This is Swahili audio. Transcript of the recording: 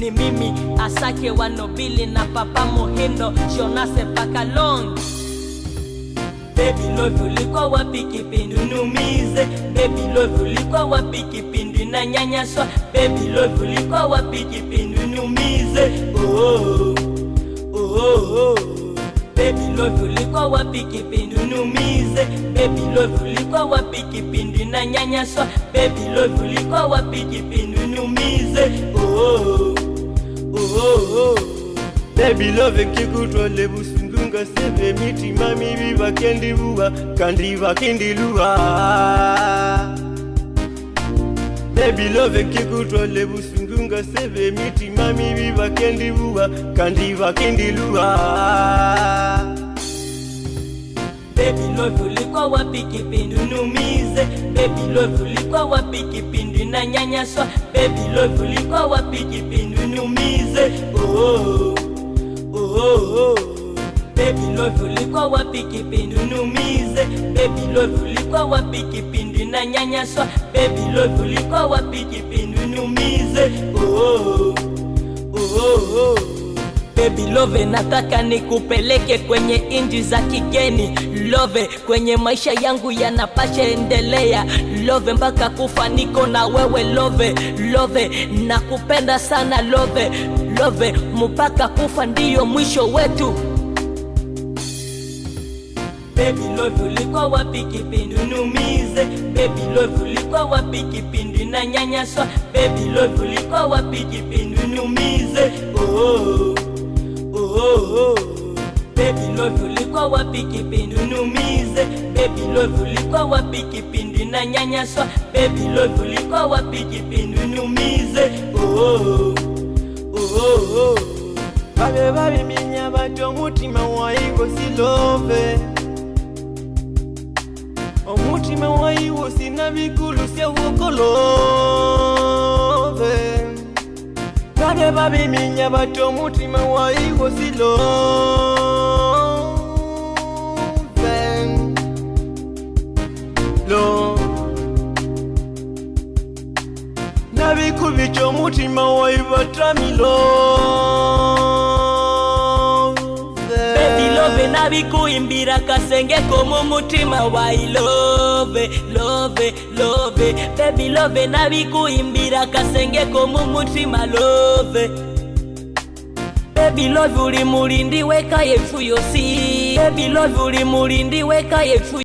ni mimi Asake wa Nobili na Papa Muhindo Shonase Pakalong. Baby love ulikuwa wapi kipindi unumize? Baby love ulikuwa wapi kipindi na nyanyaswa? Baby love ulikuwa wapi kipindi unumize? Oh oh oh oh. Baby love ulikuwa wapi kipindi unumize? Baby love ulikuwa wapi kipindi na nyanyaswa? Baby love ulikuwa wapi kipindi unumize? Oh oh oh oh. Baby love kikutwale busundunga sebe miti mami biba kendi buwa kandi bakindi luwa. Baby love kikutwale busundunga sebe miti mami biba kendi buwa kandi bakindi luwa. Baby love ulikuwa wapi kipindi unumize? Baby love ulikuwa wapi kipindi na nyanyaswa? Baby love ulikuwa wapi kipindi unumize? Oh oh oh. Baby love ulikuwa wapi kipindi unumize? Baby love ulikuwa wapi kipindi na nyanyaswa? Baby love ulikuwa wapi kipindi unumize? Oh oh oh. Baby love nataka nikupeleke kwenye inji za kigeni. Love kwenye maisha yangu yanapasha endelea. Love mpaka kufa niko na wewe. Love love nakupenda sana. Love love mpaka kufa ndiyo mwisho wetu. Baby love ulikuwa wapi kipindi unumize? Baby love ulikuwa wapi kipindi na nyanyaswa? Baby love ulikuwa wapi kipindi unumize? Oh oh oh. Baby love ulikuwa wapi kipindi unumize? Baby love ulikuwa wapi kipindi na nyanyaswa? Baby love ulikuwa wapi kipindi unumize? Oh oh oh. Babe babi minya bato mutima waigo si love. Omutima waigo sina bikulu sya ukolove. Babe babi minya bato mutima waigo si love. Lo nabikubicho mutima waibatamilo. Baby love nabikuimbira kasenge komu mutima wai love love love. Baby love nabikuimbira kasenge komu mutima love. Baby love uli mulindi weka yefu yosi. Baby love uli mulindi weka yefu